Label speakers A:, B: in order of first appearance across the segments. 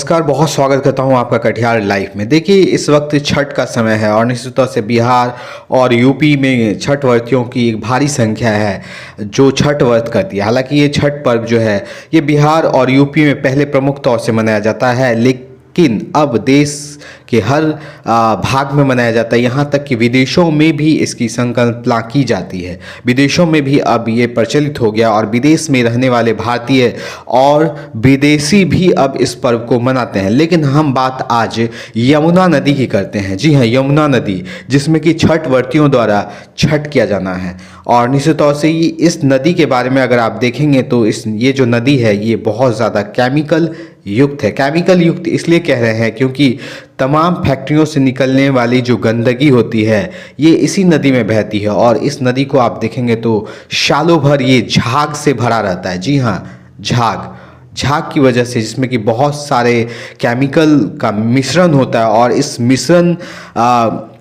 A: नमस्कार, बहुत स्वागत करता हूं आपका कटिहार लाइव में। देखिए, इस वक्त छठ का समय है और निश्चित तौर से बिहार और यूपी में छठ व्रतियों की एक भारी संख्या है जो छठ व्रत करती है। हालांकि ये छठ पर्व जो है ये बिहार और यूपी में पहले प्रमुख तौर से मनाया जाता है, लेकिन अब देश के हर भाग में मनाया जाता है। यहाँ तक कि विदेशों में भी इसकी संकल्पना की जाती है। विदेशों में भी अब ये प्रचलित हो गया और विदेश में रहने वाले भारतीय और विदेशी भी अब इस पर्व को मनाते हैं। लेकिन हम बात आज यमुना नदी की करते हैं। जी हाँ, यमुना नदी, जिसमें कि छठ व्रतियों द्वारा छठ किया जाना है। और निश्चित तौर से ये इस नदी के बारे में अगर आप देखेंगे तो ये जो नदी है ये बहुत ज़्यादा केमिकल युक्त है। केमिकल युक्त इसलिए कह रहे हैं क्योंकि तमाम फैक्ट्रियों से निकलने वाली जो गंदगी होती है ये इसी नदी में बहती है और इस नदी को आप देखेंगे तो सालों भर ये झाग से भरा रहता है। जी हाँ, झाग की वजह से, जिसमें कि बहुत सारे केमिकल का मिश्रण होता है और इस मिश्रण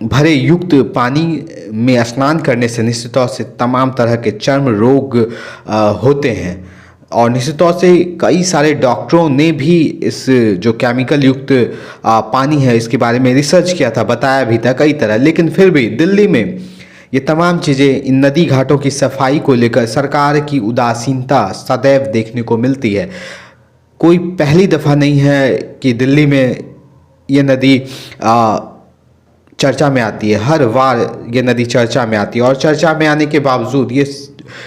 A: भरे युक्त पानी में स्नान करने से निश्चित तौर से तमाम तरह के चर्म रोग होते हैं। और निश्चित तौर से कई सारे डॉक्टरों ने भी इस जो केमिकल युक्त पानी है इसके बारे में रिसर्च किया था, बताया भी था कई तरह। लेकिन फिर भी दिल्ली में ये तमाम चीज़ें, इन नदी घाटों की सफाई को लेकर सरकार की उदासीनता सदैव देखने को मिलती है। कोई पहली दफ़ा नहीं है कि दिल्ली में ये नदी चर्चा में आती है। हर बार ये नदी चर्चा में आती है और चर्चा में आने के बावजूद ये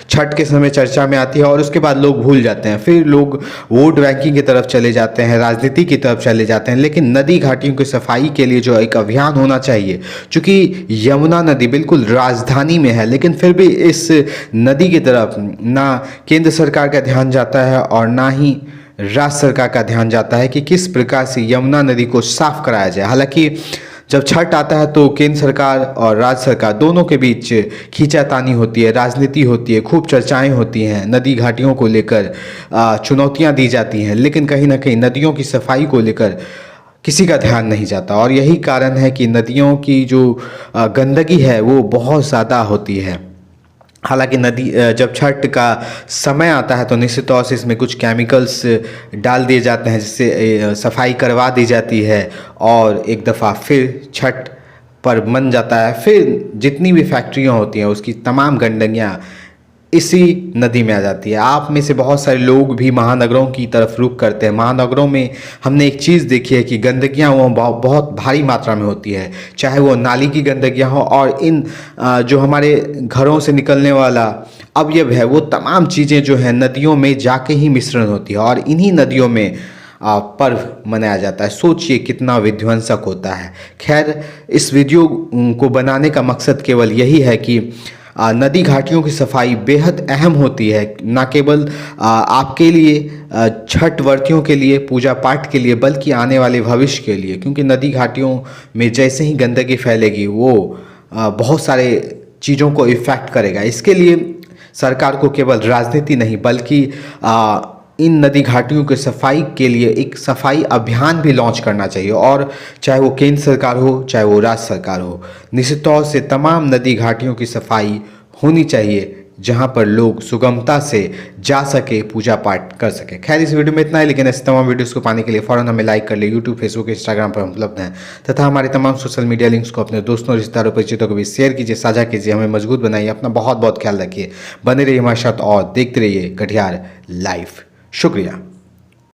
A: छठ के समय चर्चा में आती है और उसके बाद लोग भूल जाते हैं। फिर लोग वोट बैंकिंग की तरफ चले जाते हैं, राजनीति की तरफ चले जाते हैं। लेकिन नदी घाटियों की सफाई के लिए जो एक अभियान होना चाहिए, चूँकि यमुना नदी बिल्कुल राजधानी में है, लेकिन फिर भी इस नदी की तरफ ना केंद्र सरकार का ध्यान जाता है और ना ही राज्य सरकार का ध्यान जाता है कि किस प्रकार से यमुना नदी को साफ कराया जाए। हालांकि जब छठ आता है तो केंद्र सरकार और राज्य सरकार दोनों के बीच खींचातानी होती है, राजनीति होती है, खूब चर्चाएं होती हैं, नदी घाटियों को लेकर चुनौतियां दी जाती हैं। लेकिन कहीं ना कहीं नदियों की सफाई को लेकर किसी का ध्यान नहीं जाता और यही कारण है कि नदियों की जो गंदगी है वो बहुत ज़्यादा होती है। हालांकि नदी जब छठ का समय आता है तो निश्चित तौर से इसमें कुछ केमिकल्स डाल दिए जाते हैं जिससे सफाई करवा दी जाती है और एक दफ़ा फिर छठ पर बन जाता है। फिर जितनी भी फैक्ट्रियां होती हैं उसकी तमाम गंदगियां इसी नदी में आ जाती है। आप में से बहुत सारे लोग भी महानगरों की तरफ रुख करते हैं। महानगरों में हमने एक चीज़ देखी है कि गंदगियाँ वो बहुत भारी मात्रा में होती है, चाहे वो नाली की गंदगियाँ हो और इन जो हमारे घरों से निकलने वाला अवयव है वो तमाम चीज़ें जो है नदियों में जाके ही मिश्रण होती है और इन्हीं नदियों में पर्व मनाया जाता है। सोचिए कितना विध्वंसक होता है। खैर, इस वीडियो को बनाने का मकसद केवल यही है कि नदी घाटियों की सफाई बेहद अहम होती है, ना केवल आपके लिए, छठ व्रतियों के लिए, पूजा पाठ के लिए, बल्कि आने वाले भविष्य के लिए। क्योंकि नदी घाटियों में जैसे ही गंदगी फैलेगी वो बहुत सारे चीज़ों को इफ़ेक्ट करेगा। इसके लिए सरकार को केवल राजनीति नहीं बल्कि इन नदी घाटियों की सफाई के लिए एक सफाई अभियान भी लॉन्च करना चाहिए और चाहे वो केंद्र सरकार हो चाहे वो राज्य सरकार हो, निश्चित तौर से तमाम नदी घाटियों की सफाई होनी चाहिए जहां पर लोग सुगमता से जा सके, पूजा पाठ कर सके। खैर, इस वीडियो में इतना ही, लेकिन ऐसे तमाम वीडियोस को पाने के लिए फ़ौरन हमें लाइक कर ले। यूट्यूब, फेसबुक, इंस्टाग्राम पर हम उपलब्ध हैं तथा हमारे तमाम सोशल मीडिया लिंक्स को अपने दोस्तों, रिश्तेदारों, परिचितों को भी शेयर कीजिए, साझा कीजिए, हमें मजबूत बनाइए। अपना बहुत बहुत ख्याल रखिए। बने रहिए हमारे साथ और देखते रहिए कटिहार लाइव। शुक्रिया।